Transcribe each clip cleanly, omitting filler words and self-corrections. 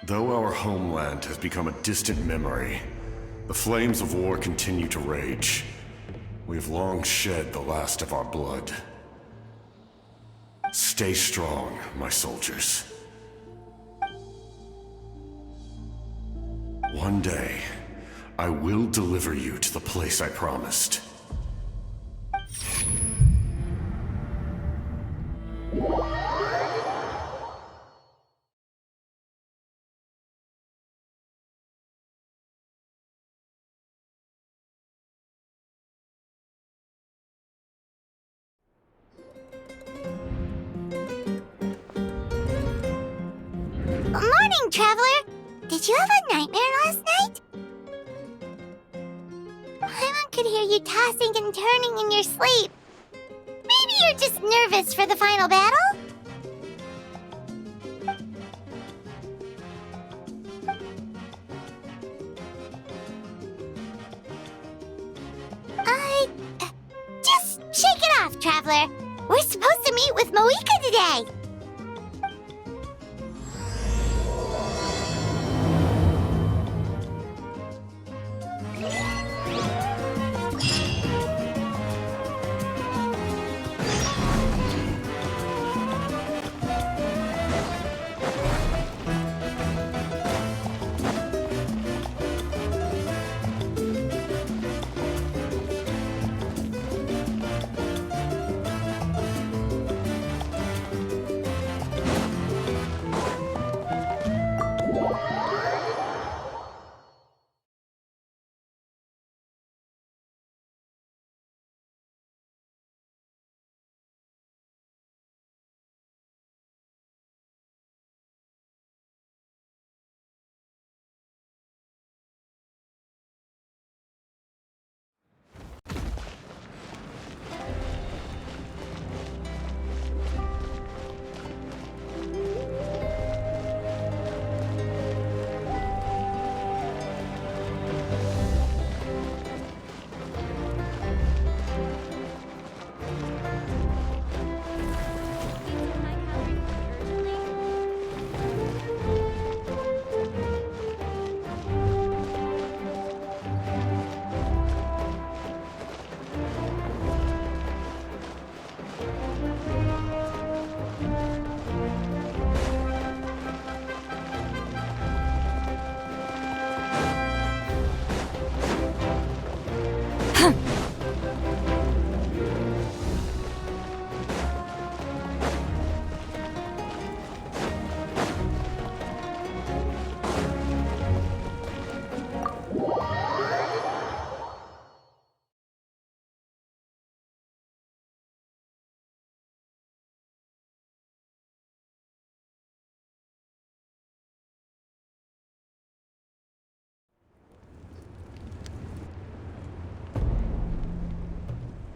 Though our homeland has become a distant memory, the flames of war continue to rage. We have long shed the last of our blood. Stay strong, my soldiers. One day, I will deliver you to the place I promised. Morning, Traveler! Did you have a nightmare last night? Paimon could hear you tossing and turning in your sleep. Maybe you're just nervous for the final battle? Just shake it off, Traveler. We're supposed to meet with Moika today.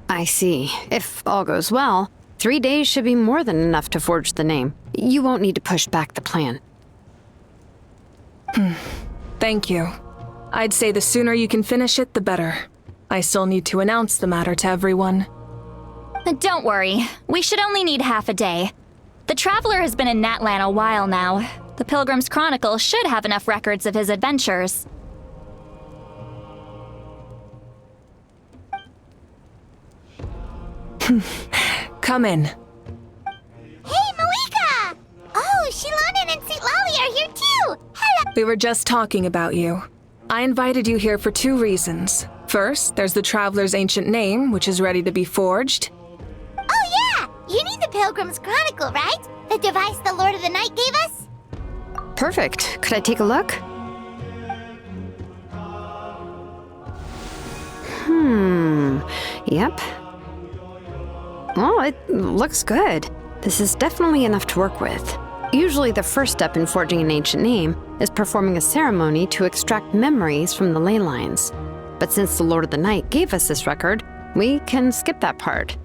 I see. If all goes well, 3 days should be more than enough to forge the name. You won't need to push back the plan. Thank you. I'd say the sooner you can finish it, the better. I still need to announce the matter to everyone. Don't worry. We should only need half a day. The Traveler has been in Natlan a while now. The Pilgrim's Chronicle should have enough records of his adventures. Come in. Hey, Moika! Oh, Shilonen and St. Lolly are here too! Hello! We were just talking about you. I invited you here for 2 reasons. First, there's the Traveler's ancient name, which is ready to be forged. Oh yeah! You need the Pilgrim's Chronicle, right? The device the Lord of the Night gave us? Perfect. Could I take a look? Yep. Well, it looks good. This is definitely enough to work with. Usually the first step in forging an ancient name is performing a ceremony to extract memories from the ley lines. But since the Lord of the Night gave us this record, we can skip that part.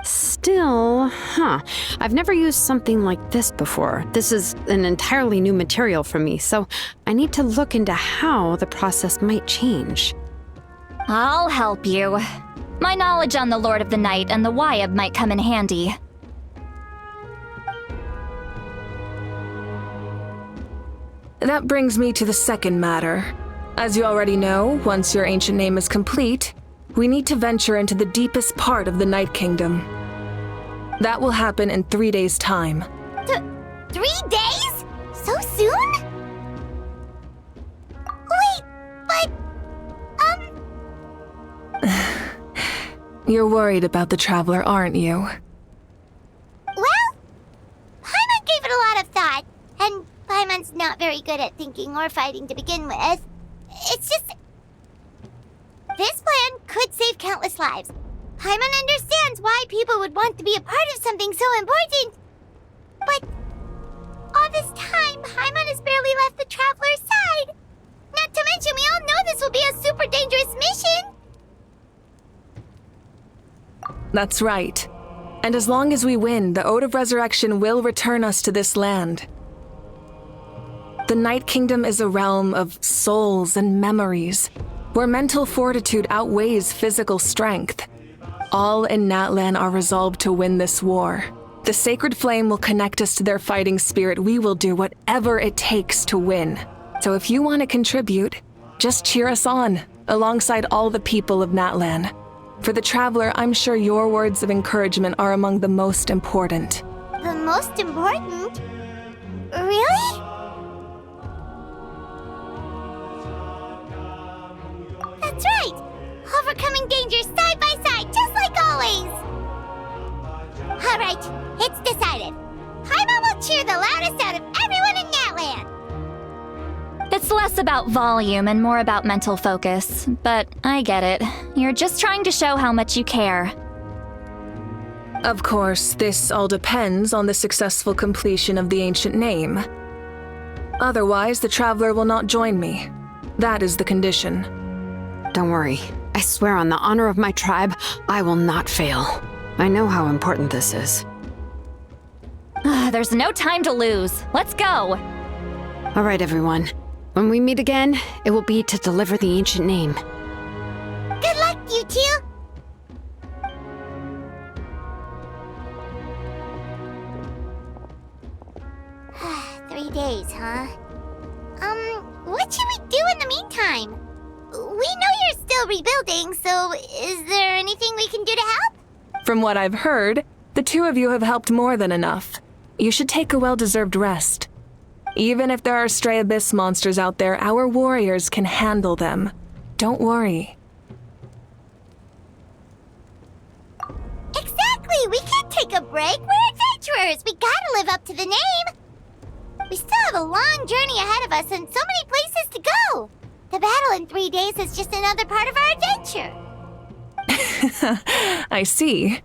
Still, I've never used something like this before. This is an entirely new material for me, so I need to look into how the process might change. I'll help you. My knowledge on the Lord of the Night and the Wyab might come in handy. That brings me to the second matter. As you already know, once your ancient name is complete, we need to venture into the deepest part of the Night Kingdom. That will happen in 3 days' time. 3 days? So soon? Wait, but... You're worried about the Traveler, aren't you? Well, Paimon gave it a lot of thought, and Paimon's not very good at thinking or fighting to begin with. It's just... This plan could save countless lives. Paimon understands why people would want to be a part of something so important. But all this time, Paimon has barely left the Traveler's side. Not to mention, we all know this will be a super dangerous mission. That's right. And as long as we win, the Ode of Resurrection will return us to this land. The Night Kingdom is a realm of souls and memories, where mental fortitude outweighs physical strength. All in Natlan are resolved to win this war. The sacred flame will connect us to their fighting spirit. We will do whatever it takes to win. So if you want to contribute, just cheer us on, alongside all the people of Natlan. For the Traveler, I'm sure your words of encouragement are among the most important. The most important? Really? That's right! Overcoming dangers side by side, just like always! Alright, it's decided. Paimon will cheer the loudest out of everyone in Natlan! It's less about volume and more about mental focus, but I get it. You're just trying to show how much you care. Of course, this all depends on the successful completion of the ancient name. Otherwise, the Traveler will not join me. That is the condition. Don't worry. I swear on the honor of my tribe, I will not fail. I know how important this is. There's no time to lose. Let's go! All right, everyone. When we meet again, it will be to deliver the ancient name. Good luck, you two! Three days, huh? What should we do in the meantime? We know you're still rebuilding, so is there anything we can do to help? From what I've heard, the two of you have helped more than enough. You should take a well-deserved rest. Even if there are stray abyss monsters out there, our warriors can handle them. Don't worry. Exactly! We can't take a break! We're adventurers! We gotta live up to the name! We still have a long journey ahead of us and so many places to go! The battle in 3 days is just another part of our adventure! I see.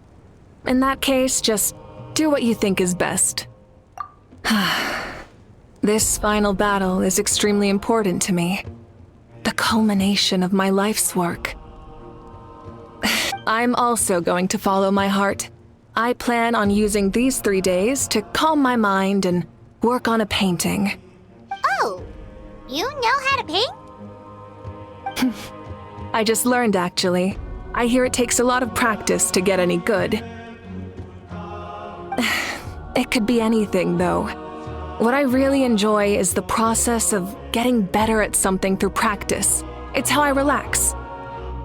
In that case, just do what you think is best. This final battle is extremely important to me. The culmination of my life's work. I'm also going to follow my heart. I plan on using these 3 days to calm my mind and work on a painting. Oh, you know how to paint? I just learned, actually. I hear it takes a lot of practice to get any good. It could be anything, though. What I really enjoy is the process of getting better at something through practice. It's how I relax.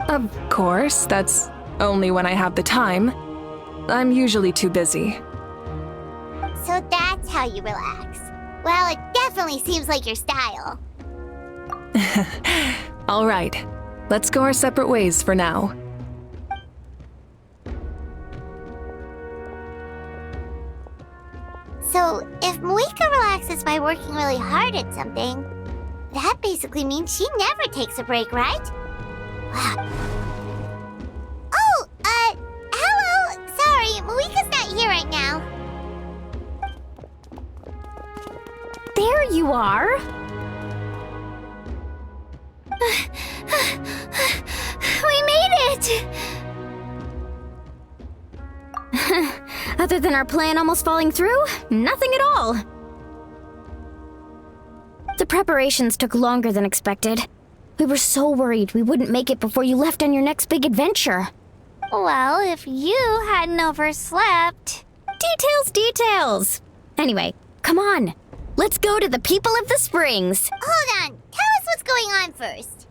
Of course, that's only when I have the time. I'm usually too busy. So that's how you relax. Well, it definitely seems like your style. All right, let's go our separate ways for now. So, if Moika relaxes by working really hard at something, that basically means she never takes a break, right? Wow. Oh, hello! Sorry, Moika's not here right now. There you are! We made it! Other than our plan almost falling through, nothing at all. The preparations took longer than expected. We were so worried we wouldn't make it before you left on your next big adventure. Well, if you hadn't overslept... Details! Anyway, come on. Let's go to the people of the springs. Hold on. Tell us what's going on first.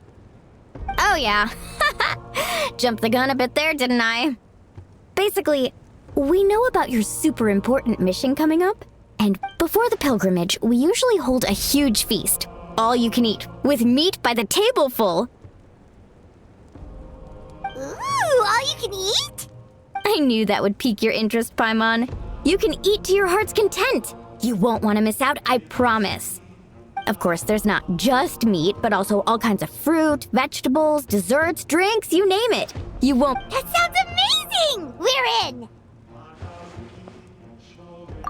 Oh, yeah. Jumped the gun a bit there, didn't I? Basically, we know about your super important mission coming up, and before the pilgrimage, we usually hold a huge feast. All you can eat, with meat by the tableful. Ooh, all you can eat? I knew that would pique your interest, Paimon. You can eat to your heart's content. You won't want to miss out, I promise. Of course, there's not just meat, but also all kinds of fruit, vegetables, desserts, drinks, you name it. You won't... That sounds amazing! We're in!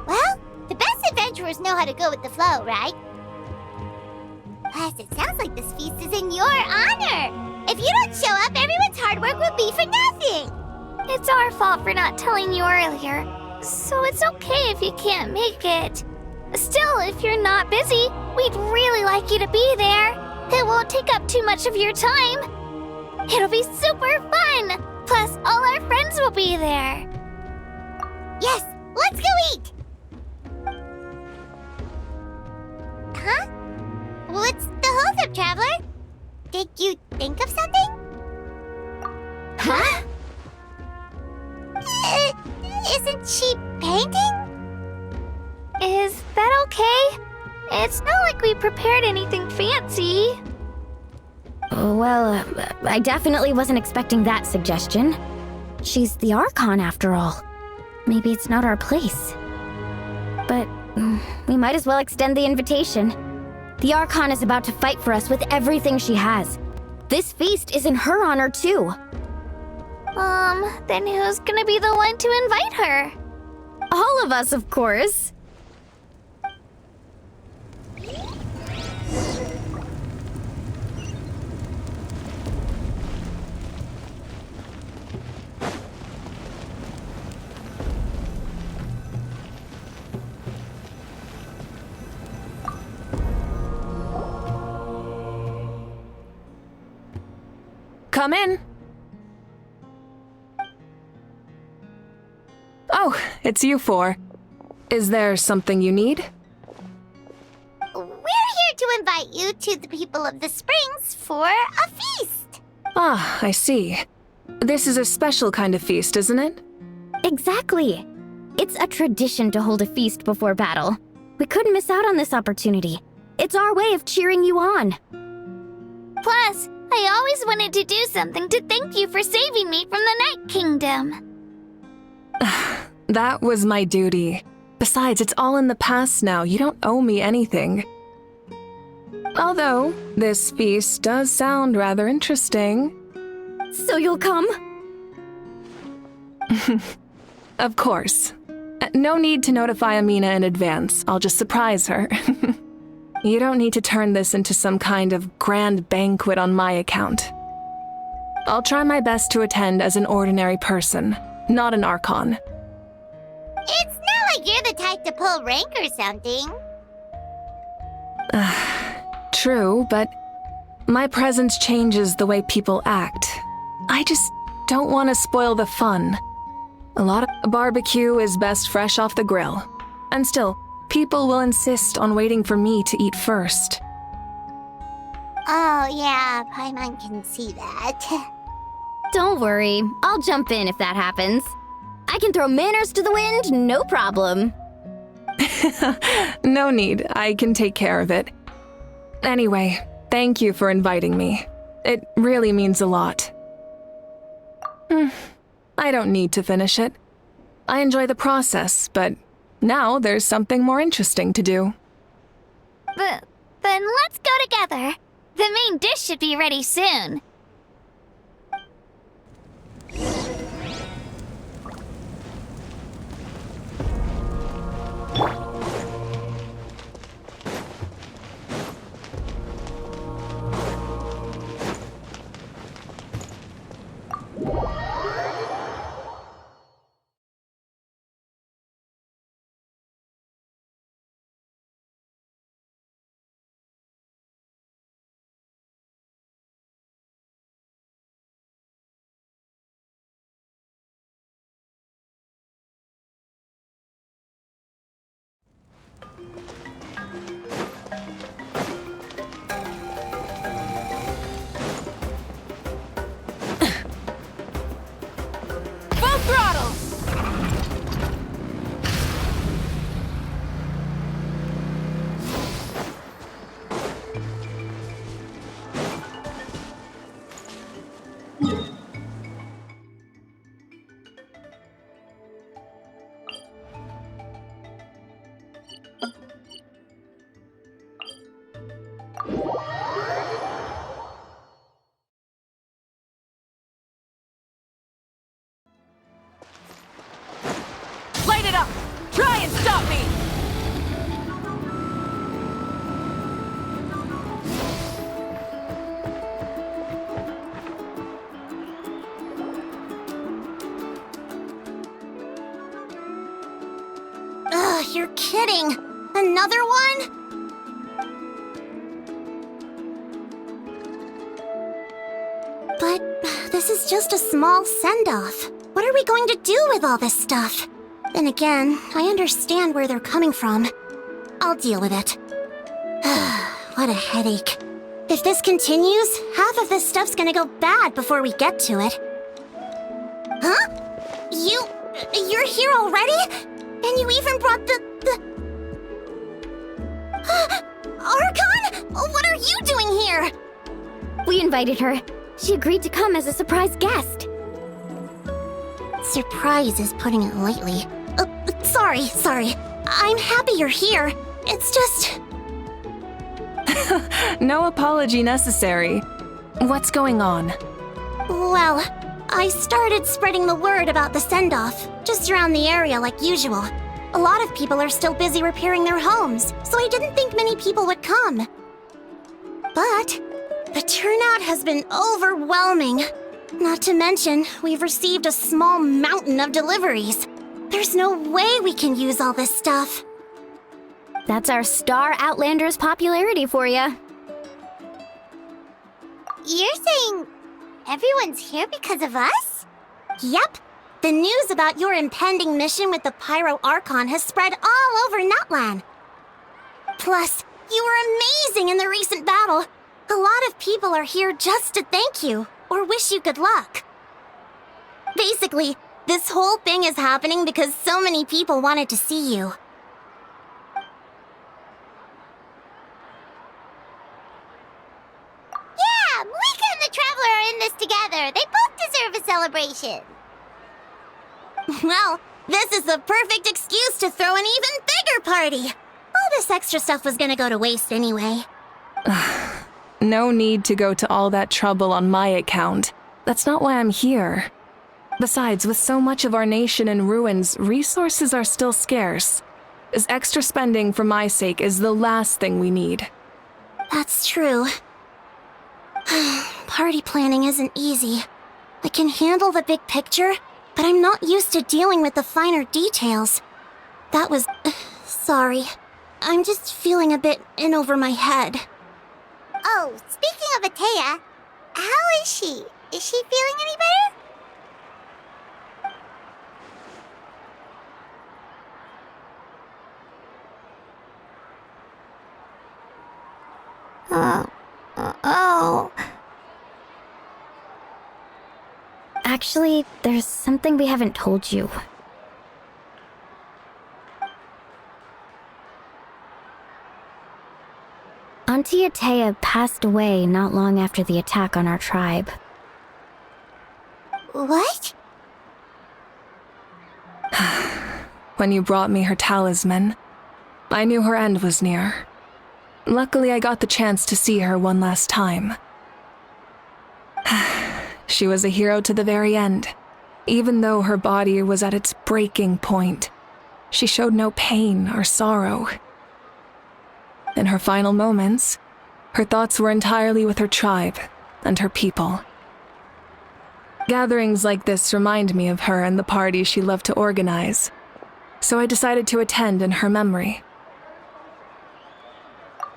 Well, the best adventurers know how to go with the flow, right? Plus, it sounds like this feast is in your honor! If you don't show up, everyone's hard work will be for nothing! It's our fault for not telling you earlier, so it's okay if you can't make it. Still, if you're not busy, we'd really like you to be there. It won't take up too much of your time. It'll be super fun! Plus, all our friends will be there. Yes, let's go eat! Huh? What's the holdup, traveler? Did you think of something? Huh? Isn't she painting? Is that okay? It's not like we prepared anything fancy. Well, I definitely wasn't expecting that suggestion. She's the Archon, after all. Maybe it's not our place. But we might as well extend the invitation. The Archon is about to fight for us with everything she has. This feast is in her honor, too. Then who's gonna be the one to invite her? All of us, of course. Come in. Oh, it's you four. Is there something you need? We're here to invite you to the people of the springs for a feast. Ah, I see. This is a special kind of feast, isn't it? Exactly. It's a tradition to hold a feast before battle. We couldn't miss out on this opportunity. It's our way of cheering you on. Plus, I always wanted to do something to thank you for saving me from the Night Kingdom. That was my duty. Besides, it's all in the past now. You don't owe me anything. Although, this feast does sound rather interesting. So you'll come? Of course. No need to notify Amina in advance. I'll just surprise her. You don't need to turn this into some kind of grand banquet on my account. I'll try my best to attend as an ordinary person, not an Archon. It's not like you're the type to pull rank or something. True, but my presence changes the way people act. I just don't want to spoil the fun. A lot of barbecue is best fresh off the grill. And still, people will insist on waiting for me to eat first. Oh, yeah, Paimon can see that. Don't worry, I'll jump in if that happens. I can throw manners to the wind, no problem. No need, I can take care of it. Anyway, thank you for inviting me. It really means a lot. I don't need to finish it. I enjoy the process, but now there's something more interesting to do. Then let's go together. The main dish should be ready soon. You're kidding. Another one? But this is just a small send-off. What are we going to do with all this stuff? Then again, I understand where they're coming from. I'll deal with it. What a headache. If this continues, half of this stuff's gonna go bad before we get to it. Huh? You're here already? And you even brought the... Archon? What are you doing here? We invited her. She agreed to come as a surprise guest. Surprise is putting it lightly. Sorry. I'm happy you're here. It's just... No apology necessary. What's going on? Well, I started spreading the word about the send-off, just around the area like usual. A lot of people are still busy repairing their homes, so I didn't think many people would come. But the turnout has been overwhelming. Not to mention, we've received a small mountain of deliveries. There's no way we can use all this stuff. That's our Star Outlander's popularity for you. You're saying everyone's here because of us? Yep. The news about your impending mission with the Pyro Archon has spread all over Natlan. Plus, you were amazing in the recent battle. A lot of people are here just to thank you, or wish you good luck. Basically, this whole thing is happening because so many people wanted to see you. Yeah, Mika and the Traveler are in this together. They both deserve a celebration. Well, this is the perfect excuse to throw an even bigger party. All this extra stuff was gonna go to waste anyway. No need to go to all that trouble on my account. That's not why I'm here. Besides, with so much of our nation in ruins, resources are still scarce. This extra spending for my sake is the last thing we need. That's true. Party planning isn't easy. I can handle the big picture, but I'm not used to dealing with the finer details. That was... sorry. I'm just feeling a bit in over my head. Oh, speaking of Atea, how is she? Is she feeling any better? Oh. Actually, there's something we haven't told you. Auntie Atea passed away not long after the attack on our tribe. What? When you brought me her talisman, I knew her end was near. Luckily, I got the chance to see her one last time. She was a hero to the very end. Even though her body was at its breaking point, she showed no pain or sorrow. In her final moments, her thoughts were entirely with her tribe and her people. Gatherings like this remind me of her and the parties she loved to organize, so I decided to attend in her memory.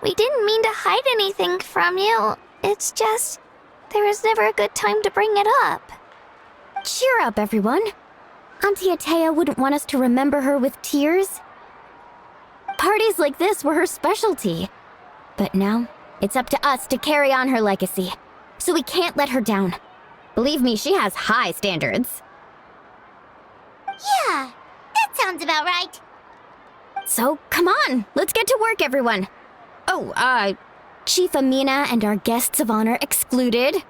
We didn't mean to hide anything from you. It's just, there was never a good time to bring it up. Cheer up, everyone. Auntie Atea wouldn't want us to remember her with tears. Parties like this were her specialty. But now, it's up to us to carry on her legacy. So we can't let her down. Believe me, she has high standards. Yeah, that sounds about right. So, come on, let's get to work, everyone. Oh, Chief Amina and our guests of honor excluded.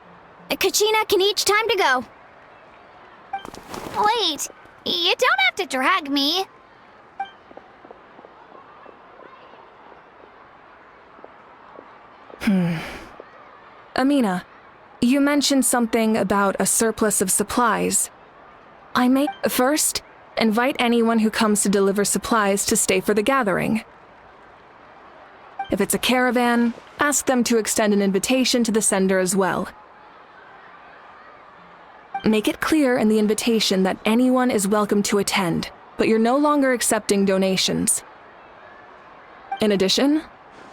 Kachina can each time to go. Wait, you don't have to drag me. Amina, you mentioned something about a surplus of supplies. I may first invite anyone who comes to deliver supplies to stay for the gathering. If it's a caravan, ask them to extend an invitation to the sender as well. Make it clear in the invitation that anyone is welcome to attend, but you're no longer accepting donations. In addition,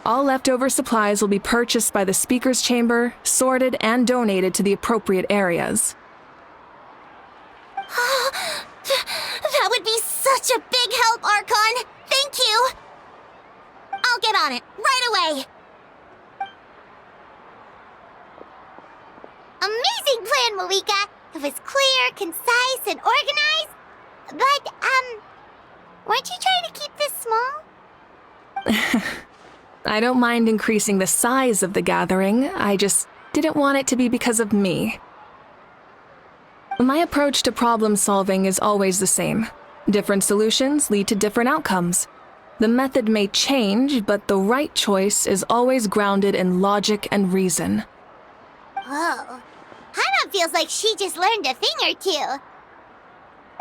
all leftover supplies will be purchased by the speaker's chamber, sorted, and donated to the appropriate areas. That would be such a big help, Archon! Thank you! I'll get on it, right away! Amazing plan, Malika! It was clear, concise, and organized. But, weren't you trying to keep this small? I don't mind increasing the size of the gathering, I just didn't want it to be because of me. My approach to problem solving is always the same. Different solutions lead to different outcomes. The method may change, but the right choice is always grounded in logic and reason. Whoa. Hana feels like she just learned a thing or two.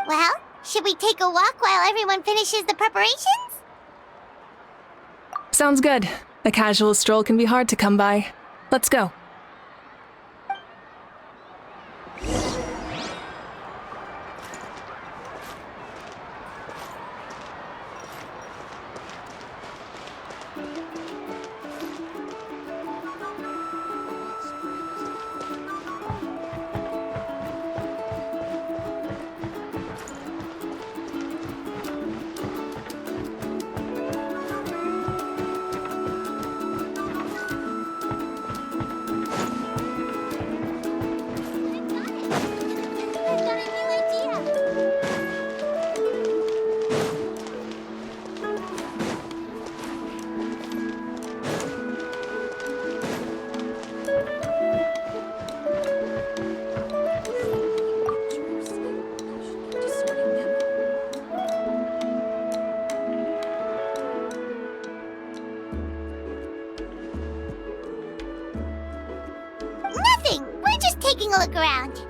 Well, should we take a walk while everyone finishes the preparations? Sounds good. A casual stroll can be hard to come by. Let's go. Nothing! We're just taking a look around.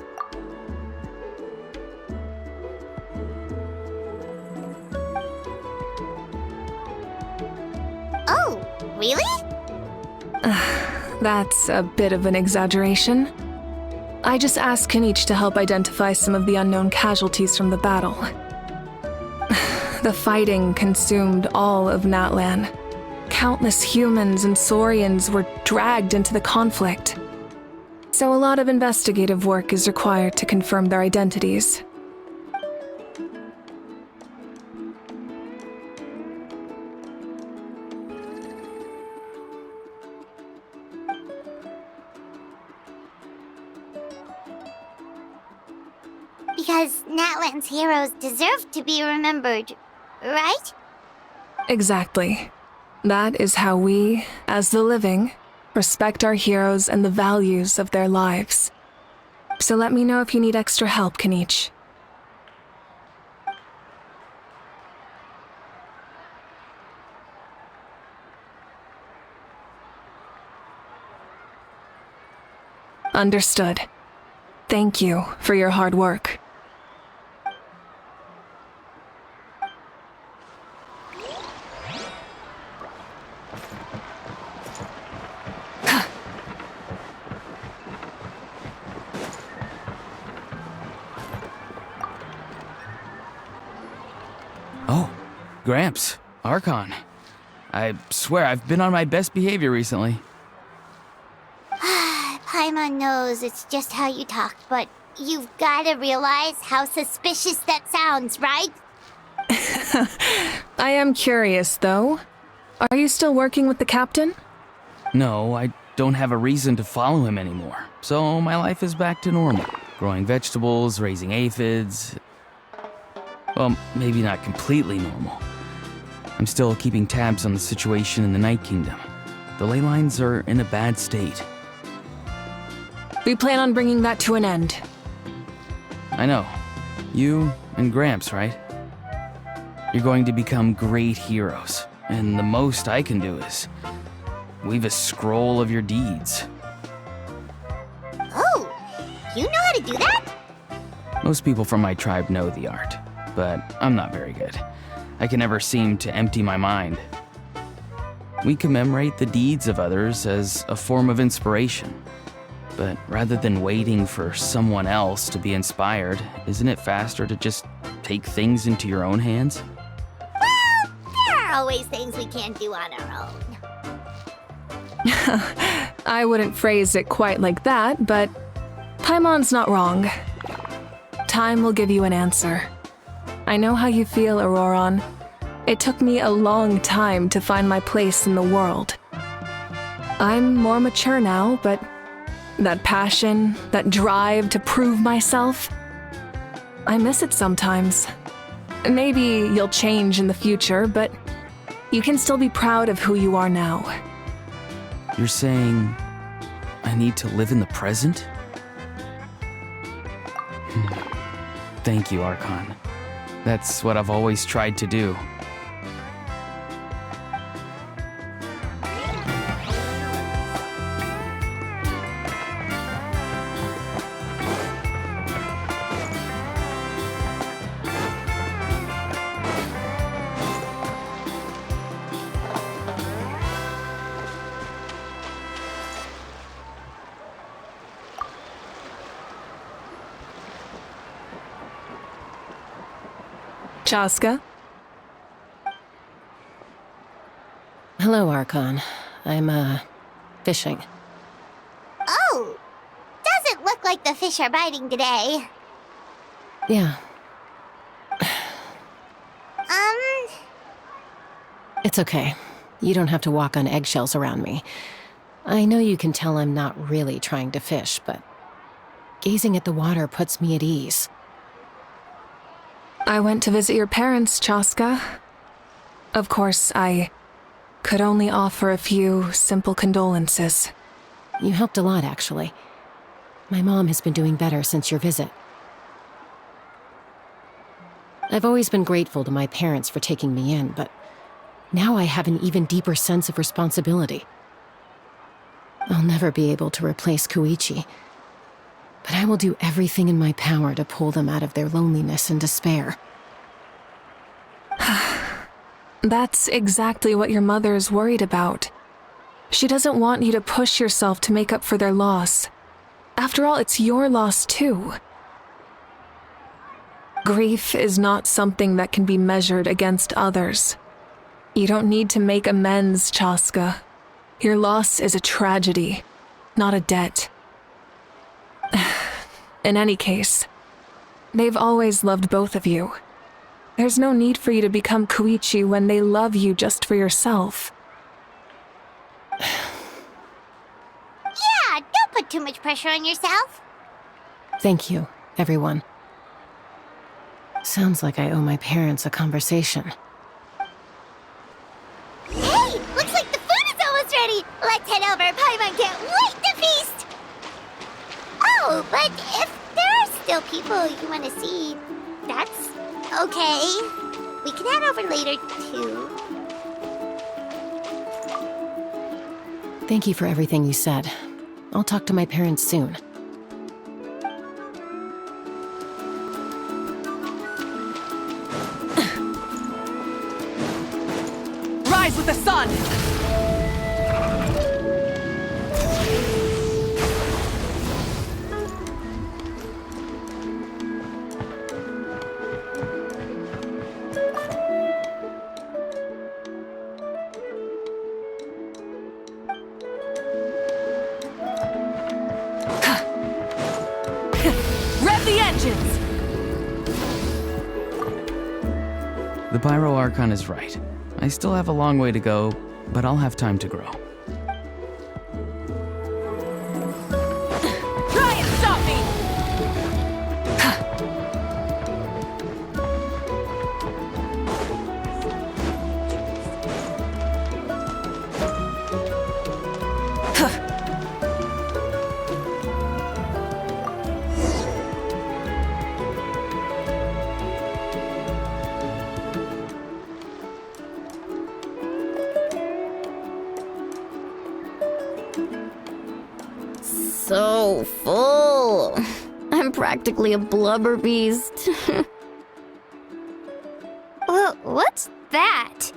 Oh, really? That's a bit of an exaggeration. I just asked Kenichi to help identify some of the unknown casualties from the battle. The fighting consumed all of Natlan. Countless humans and Saurians were dragged into the conflict. So a lot of investigative work is required to confirm their identities. Because Natlan's heroes deserve to be remembered, right? Exactly. That is how we, as the living, respect our heroes and the values of their lives. So let me know if you need extra help, Kenichi. Understood. Thank you for your hard work. Oh, Gramps, Archon. I swear I've been on my best behavior recently. Paimon knows it's just how you talk, but you've gotta realize how suspicious that sounds, right? I am curious, though. Are you still working with the captain? No, I don't have a reason to follow him anymore, so my life is back to normal. Growing vegetables, raising aphids. Well, maybe not completely normal. I'm still keeping tabs on the situation in the Night Kingdom. The ley lines are in a bad state. We plan on bringing that to an end. I know. You and Gramps, right? You're going to become great heroes, and the most I can do is weave a scroll of your deeds. Oh, you know how to do that? Most people from my tribe know the art, but I'm not very good. I can never seem to empty my mind. We commemorate the deeds of others as a form of inspiration. But rather than waiting for someone else to be inspired, isn't it faster to just take things into your own hands? Well, there are are always things we can't do on our own. I wouldn't phrase it quite like that, but Paimon's not wrong. Time will give you an answer. I know how you feel, Auroron. It took me a long time to find my place in the world. I'm more mature now, but that passion, that drive to prove myself, I miss it sometimes. Maybe you'll change in the future, but you can still be proud of who you are now. You're saying I need to live in the present? Thank you, Archon. That's what I've always tried to do. Chaska? Hello, Archon. I'm, fishing. Oh! Doesn't look like the fish are biting today. Yeah, it's okay. You don't have to walk on eggshells around me. I know you can tell I'm not really trying to fish, but gazing at the water puts me at ease. I went to visit your parents, Chaska. Of course, I could only offer a few simple condolences. You helped a lot, actually. My mom has been doing better since your visit. I've always been grateful to my parents for taking me in, but now I have an even deeper sense of responsibility. I'll never be able to replace Koichi, but I will do everything in my power to pull them out of their loneliness and despair. That's exactly what your mother is worried about. She doesn't want you to push yourself to make up for their loss. After all, it's your loss too. Grief is not something that can be measured against others. You don't need to make amends, Chaska. Your loss is a tragedy, not a debt. In any case, they've always loved both of you. There's no need for you to become Koichi when they love you just for yourself. Yeah, don't put too much pressure on yourself. Thank you, everyone. Sounds like I owe my parents a conversation. Hey, looks like the food is almost ready. Let's head over. Paimon can't wait to feast. Oh, but if there are still people you want to see, that's okay. We can head over later, too. Thank you for everything you said. I'll talk to my parents soon. Rise with the sun! Rev the engines! The Pyro Archon is right. I still have a long way to go, but I'll have time to grow. Try and stop me! So full. I'm practically a blubber beast. What's that?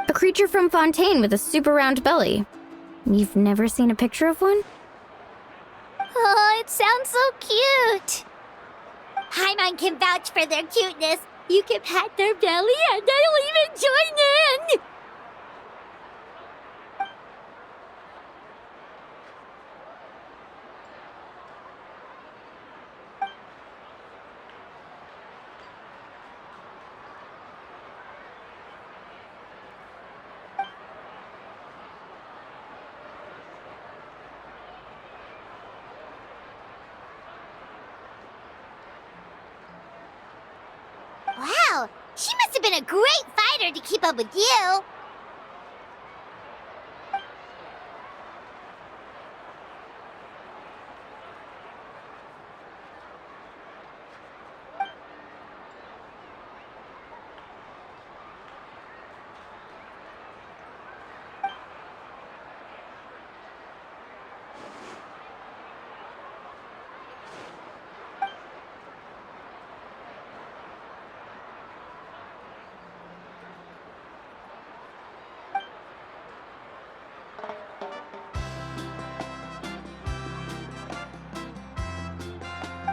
A creature from Fontaine with a super round belly. You've never seen a picture of one? Oh, it sounds so cute. Paimon can vouch for their cuteness. You can pat their belly and they'll even join in! Wow, she must have been a great fighter to keep up with you.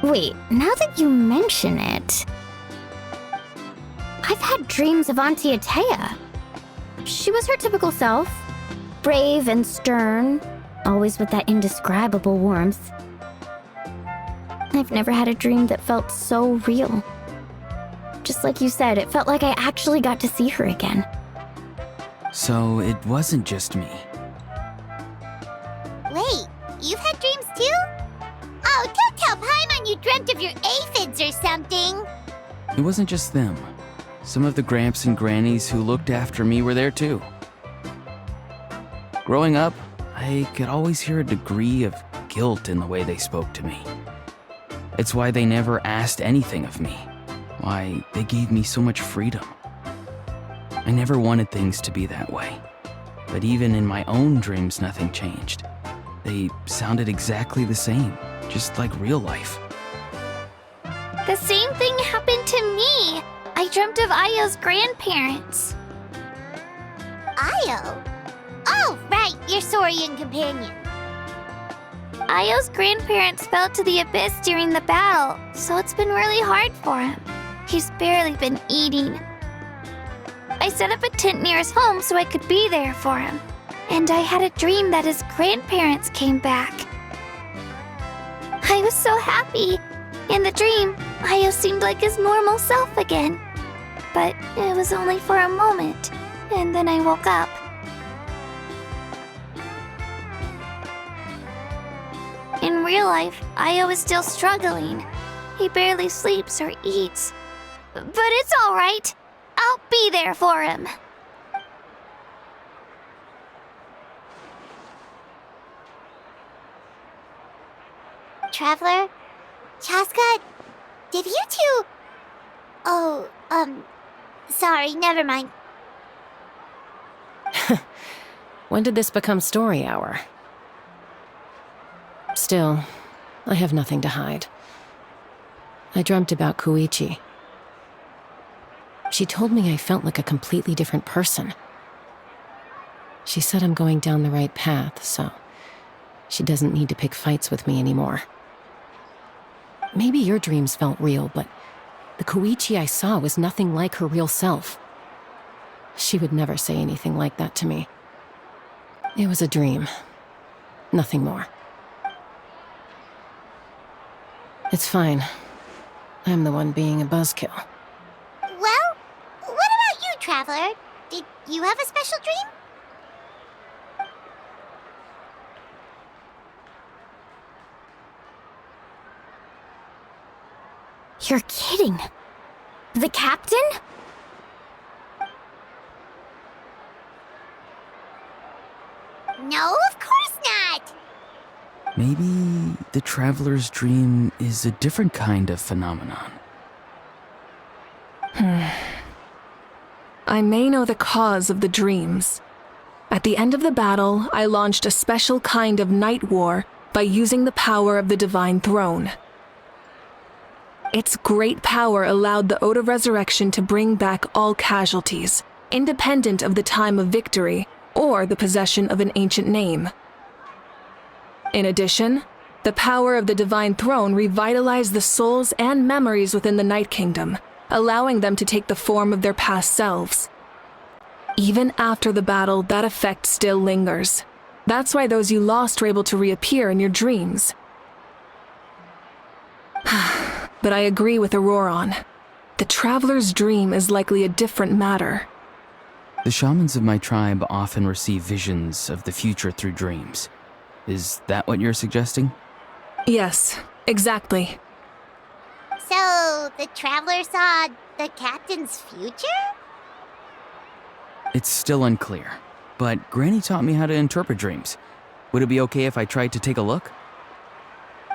Wait, now that you mention it, I've had dreams of Auntie Atea. She was her typical self, brave and stern, always with that indescribable warmth. I've never had a dream that felt so real. Just like you said, it felt like I actually got to see her again. So it wasn't just me. Wait, you've had dreams too? Oh, don't tell Paimon you dreamt of your aphids or something. It wasn't just them. Some of the Gramps and Grannies who looked after me were there too. Growing up, I could always hear a degree of guilt in the way they spoke to me. It's why they never asked anything of me. Why they gave me so much freedom. I never wanted things to be that way. But even in my own dreams, nothing changed. They sounded exactly the same, just like real life. The same thing happened to me. I dreamt of Ayo's grandparents. Ayo? Oh, right, your Saurian companion. Ayo's grandparents fell to the abyss during the battle, so it's been really hard for him. He's barely been eating. I set up a tent near his home so I could be there for him. And I had a dream that his grandparents came back. I was so happy. In the dream, Ayo seemed like his normal self again. But it was only for a moment, and then I woke up. In real life, Ayo is still struggling. He barely sleeps or eats. But it's all right. I'll be there for him. Traveler? Chaska? Did you two... Oh, sorry, never mind. When did this become story hour? Still, I have nothing to hide. I dreamt about Koichi. She told me I felt like a completely different person. She said I'm going down the right path, so she doesn't need to pick fights with me anymore. Maybe your dreams felt real, but the Koichi I saw was nothing like her real self. She would never say anything like that to me. It was a dream. Nothing more. It's fine. I'm the one being a buzzkill. Well, what about you, Traveler? Did you have a special dream? You're kidding. The captain? No, of course not! Maybe the traveler's dream is a different kind of phenomenon. I may know the cause of the dreams. At the end of the battle, I launched a special kind of night war by using the power of the Divine Throne. Its great power allowed the Ode of Resurrection to bring back all casualties, independent of the time of victory or the possession of an ancient name. In addition, the power of the Divine Throne revitalized the souls and memories within the Night Kingdom, allowing them to take the form of their past selves. Even after the battle, that effect still lingers. That's why those you lost were able to reappear in your dreams. But I agree with Auroron. The traveler's dream is likely a different matter. The shamans of my tribe often receive visions of the future through dreams. Is that what you're suggesting? Yes, exactly. So, the traveler saw the captain's future? It's still unclear, but Granny taught me how to interpret dreams. Would it be okay if I tried to take a look?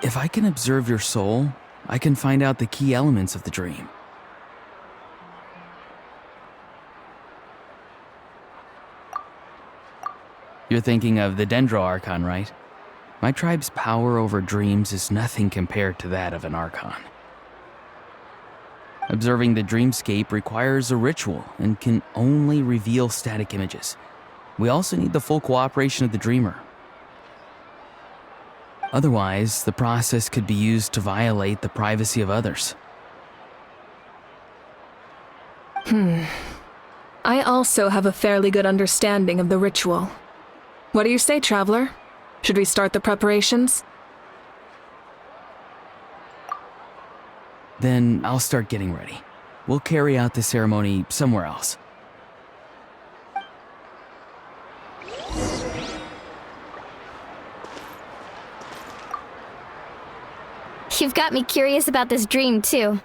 If I can observe your soul, I can find out the key elements of the dream. You're thinking of the Dendro Archon, right? My tribe's power over dreams is nothing compared to that of an Archon. Observing the dreamscape requires a ritual and can only reveal static images. We also need the full cooperation of the dreamer. Otherwise, the process could be used to violate the privacy of others. I also have a fairly good understanding of the ritual. What do you say, traveler? Should we start the preparations? Then I'll start getting ready. We'll carry out the ceremony somewhere else. You've got me curious about this dream, too.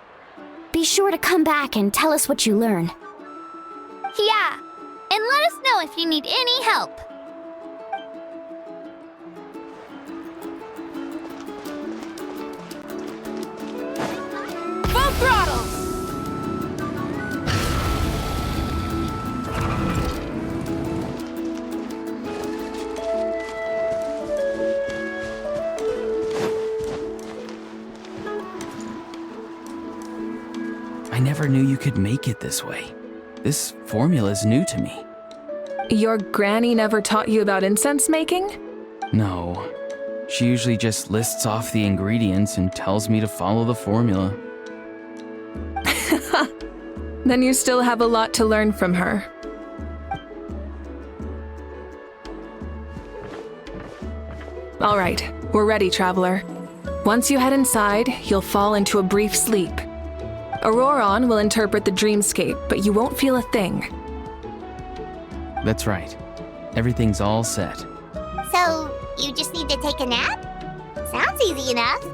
Be sure to come back and tell us what you learn. Yeah, and let us know if you need any help. Full throttle! I never knew you could make it this way. This formula is new to me. Your granny never taught you about incense making? No. She usually just lists off the ingredients and tells me to follow the formula. Then you still have a lot to learn from her. All right, we're ready, traveler. Once you head inside, you'll fall into a brief sleep. Auroron will interpret the dreamscape, but you won't feel a thing. That's right. Everything's all set. So, you just need to take a nap? Sounds easy enough.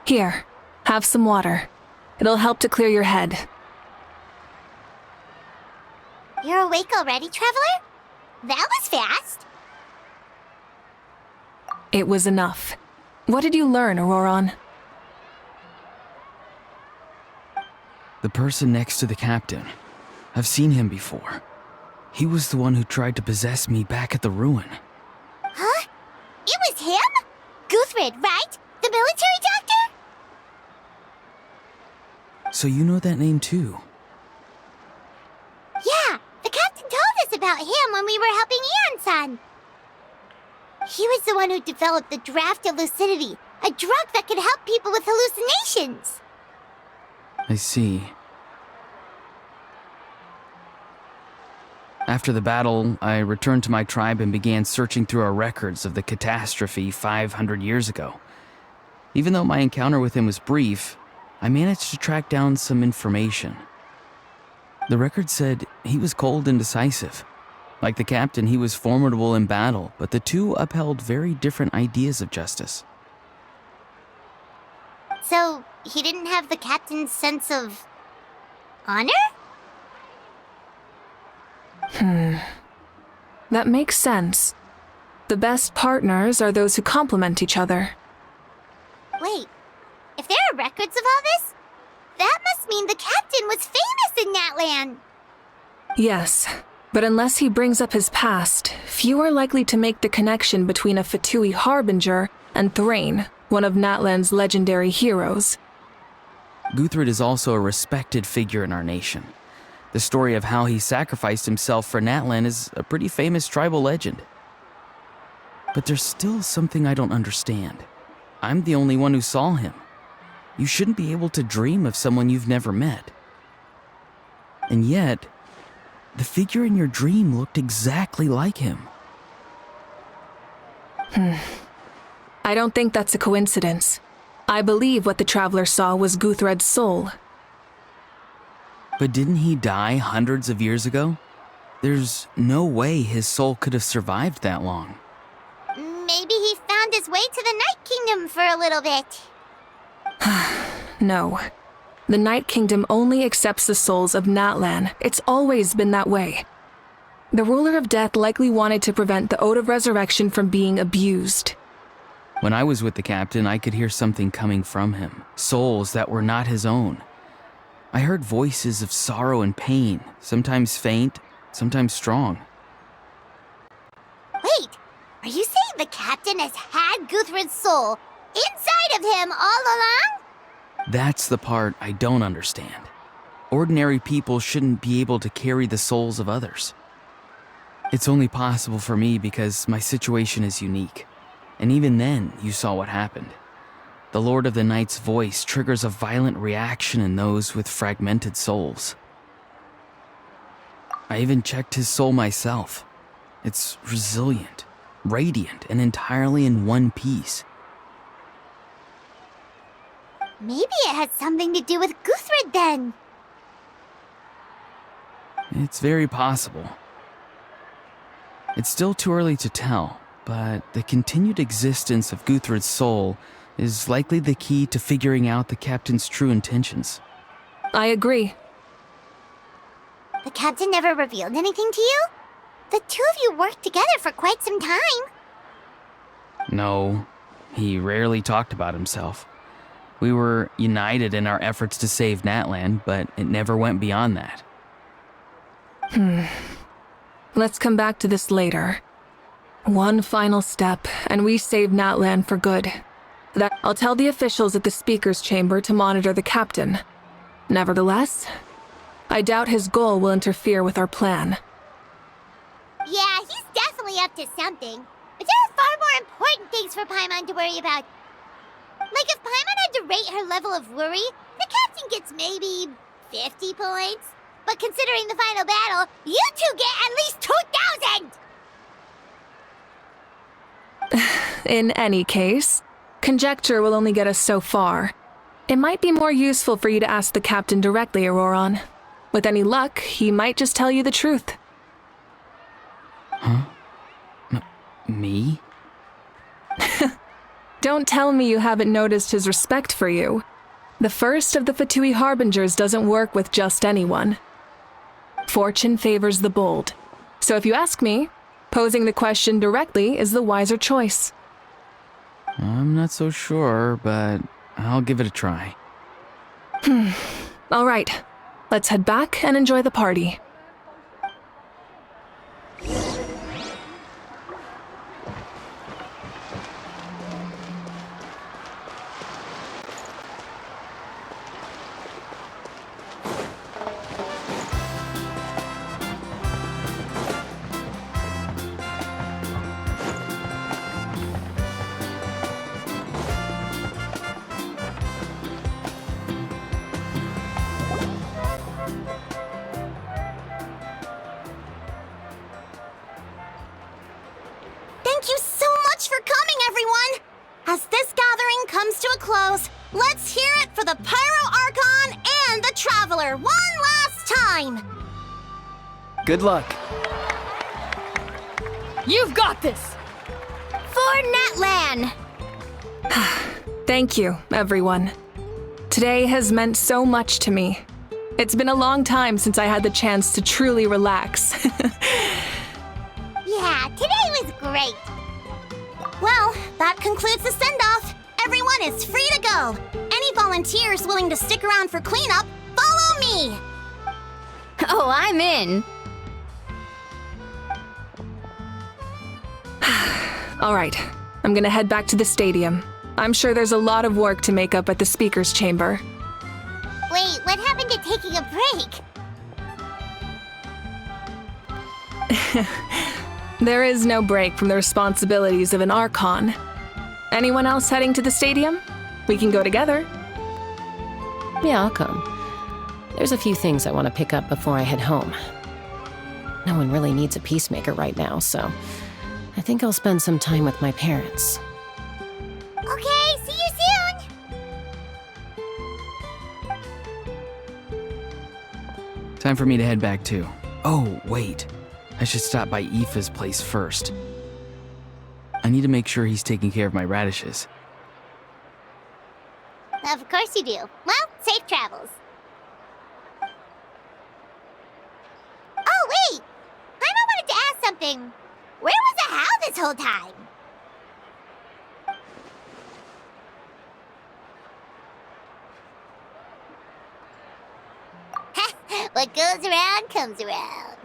Here, have some water. It'll help to clear your head. You're awake already, traveler? That was fast. It was enough. What did you learn, Auroron? The person next to the captain. I've seen him before. He was the one who tried to possess me back at the ruin. Huh? It was him? Guthrid, right? The military doctor? So you know that name too? Yeah, the captain told us about him when we were helping Eon-san. He was the one who developed the draft of lucidity, a drug that could help people with hallucinations. I see. After the battle, I returned to my tribe and began searching through our records of the catastrophe 500 years ago. Even though my encounter with him was brief, I managed to track down some information. The record said he was cold and decisive. Like the captain, he was formidable in battle, but the two upheld very different ideas of justice. So, he didn't have the captain's sense of honor? That makes sense. The best partners are those who complement each other. Wait, if there are records of all this, That must mean the captain was famous in Natlan. Yes, but unless he brings up his past, few are likely to make the connection between a Fatui harbinger and Thrain, one of Natlan's legendary heroes. Guthred is also a respected figure in our nation. The story of how he sacrificed himself for Natlan is a pretty famous tribal legend. But there's still something I don't understand. I'm the only one who saw him. You shouldn't be able to dream of someone you've never met. And yet, the figure in your dream looked exactly like him. I don't think that's a coincidence. I believe what the traveler saw was Guthred's soul. But didn't he die hundreds of years ago? There's no way his soul could have survived that long. Maybe he found his way to the Night Kingdom for a little bit. No. The Night Kingdom only accepts the souls of Natlan. It's always been that way. The ruler of death likely wanted to prevent the Ode of Resurrection from being abused. When I was with the captain, I could hear something coming from him. Souls that were not his own. I heard voices of sorrow and pain, sometimes faint, sometimes strong. Wait, are you saying the captain has had Guthred's soul inside of him all along? That's the part I don't understand. Ordinary people shouldn't be able to carry the souls of others. It's only possible for me because my situation is unique. And even then, you saw what happened. The Lord of the Night's voice triggers a violent reaction in those with fragmented souls. I even checked his soul myself. It's resilient, radiant, and entirely in one piece. Maybe it had something to do with Guthred then. It's very possible. It's still too early to tell, but the continued existence of Guthred's soul is likely the key to figuring out the captain's true intentions. I agree. The captain never revealed anything to you? The two of you worked together for quite some time. No, he rarely talked about himself. We were united in our efforts to save Natlan, but it never went beyond that. Let's come back to this later. One final step, and we save Natlan for good. I'll tell the officials at the speaker's chamber to monitor the captain. Nevertheless, I doubt his goal will interfere with our plan. Yeah, he's definitely up to something. But there are far more important things for Paimon to worry about. Like if Paimon had to rate her level of worry, the captain gets maybe 50 points. But considering the final battle, you two get at least 2,000! In any case, conjecture will only get us so far. It might be more useful for you to ask the captain directly, Auroron. With any luck, he might just tell you the truth. Huh? Me? Don't tell me you haven't noticed his respect for you. The first of the Fatui Harbingers doesn't work with just anyone. Fortune favors the bold. So if you ask me, posing the question directly is the wiser choice. I'm not so sure, but I'll give it a try. All right, let's head back and enjoy the party. Thank you so much for coming, everyone! As this gathering comes to a close, let's hear it for the Pyro Archon and the Traveler one last time! Good luck. You've got this! For Natlan! Thank you, everyone. Today has meant so much to me. It's been a long time since I had the chance to truly relax. Yeah, today was great! Well, that concludes the send-off. Everyone is free to go. Any volunteers willing to stick around for cleanup, follow me! Oh, I'm in. All right, I'm gonna head back to the stadium. I'm sure there's a lot of work to make up at the speaker's chamber. Wait, what happened to taking a break? There is no break from the responsibilities of an Archon. Anyone else heading to the stadium? We can go together. Yeah, I'll come. There's a few things I want to pick up before I head home. No one really needs a peacemaker right now, so I think I'll spend some time with my parents. Okay, see you soon! Time for me to head back too. Oh, wait. I should stop by Aoife's place first. I need to make sure he's taking care of my radishes. Of course you do. Well, safe travels. Oh, wait! Paimon wanted to ask something. Where was the How this whole time? What goes around comes around.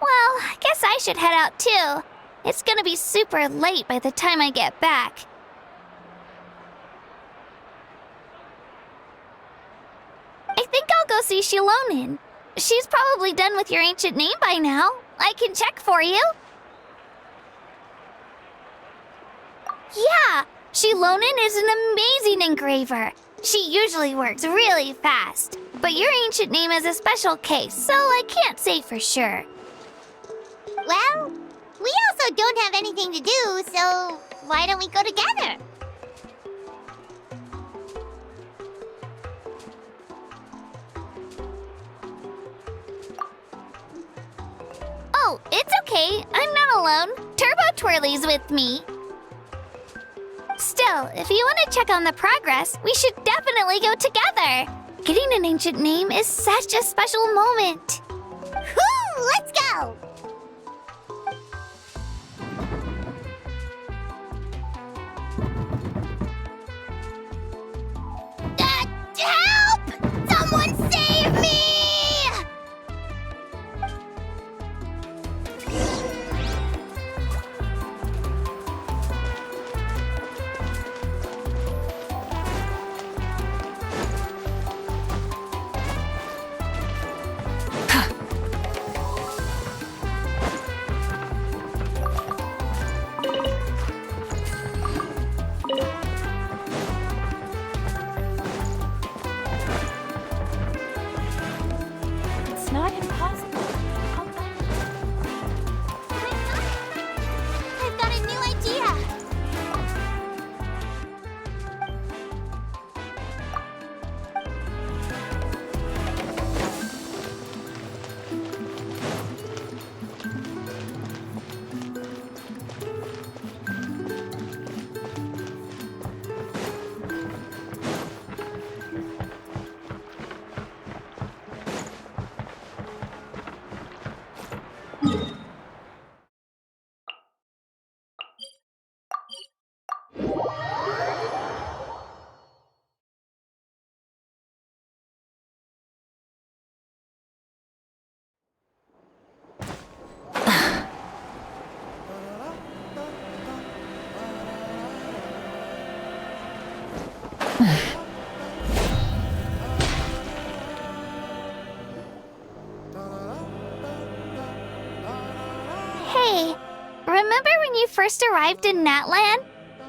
Well, I guess I should head out too. It's gonna be super late by the time I get back. I think I'll go see Shilonin. She's probably done with your ancient name by now. I can check for you. Yeah, Shilonin is an amazing engraver. She usually works really fast. But your ancient name is a special case, so I can't say for sure. Well, we also don't have anything to do, so why don't we go together? Oh, it's okay. I'm not alone. Turbo Twirly's with me. Still, if you want to check on the progress, we should definitely go together. Getting an ancient name is such a special moment. Whoo! Let's go! Help! Someone save me! It's not impossible. I've got a new idea. Hey, remember when you first arrived in Natlan?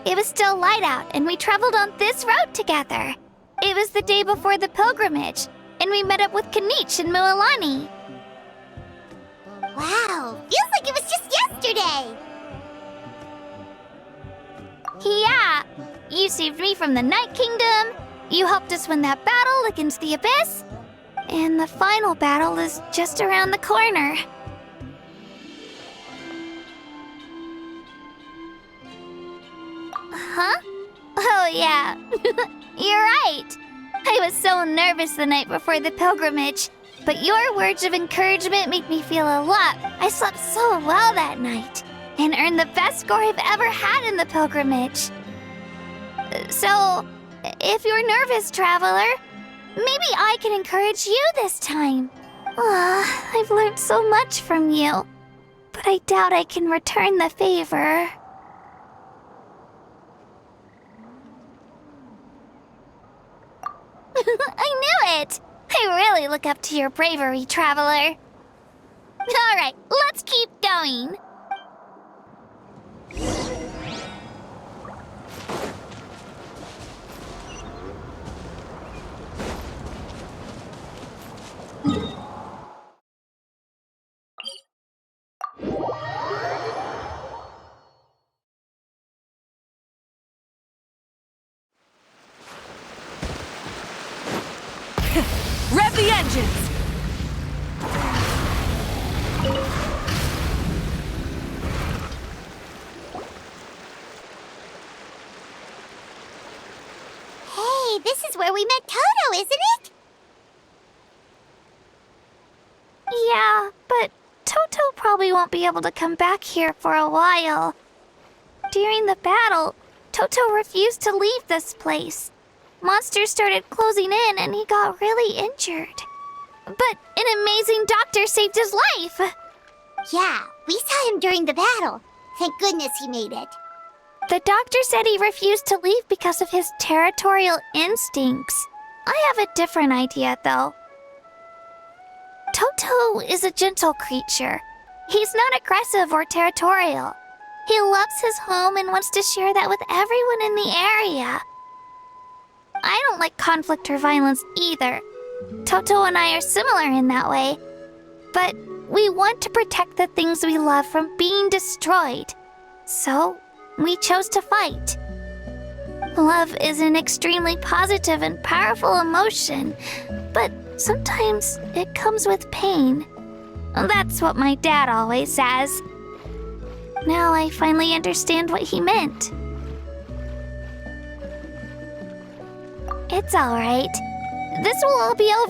It was still light out, and we traveled on this road together. It was the day before the pilgrimage, and we met up with Kanich and Mualani. Wow, feels like it was just yesterday. Yeah, you saved me from the Night Kingdom. You helped us win that battle against the Abyss. And the final battle is just around the corner. Huh? Oh yeah, you're right. I was so nervous the night before the pilgrimage, but your words of encouragement made me feel a lot. I slept so well that night, and earned the best score I've ever had in the pilgrimage. So, if you're nervous, traveler, maybe I can encourage you this time. I've learned so much from you, but I doubt I can return the favor. I knew it! I really look up to your bravery, traveler. Alright, let's keep going. Rev the engines! Hey, this is where we met Toto, isn't it? Yeah, but Toto probably won't be able to come back here for a while. During the battle, Toto refused to leave this place. Monsters started closing in and he got really injured. But an amazing doctor saved his life! Yeah, we saw him during the battle. Thank goodness he made it. The doctor said he refused to leave because of his territorial instincts. I have a different idea, though. Toto is a gentle creature. He's not aggressive or territorial. He loves his home and wants to share that with everyone in the area. I don't like conflict or violence either. Toto and I are similar in that way. But we want to protect the things we love from being destroyed. So, we chose to fight. Love is an extremely positive and powerful emotion, but sometimes it comes with pain. That's what my dad always says. Now I finally understand what he meant. It's all right. This will all be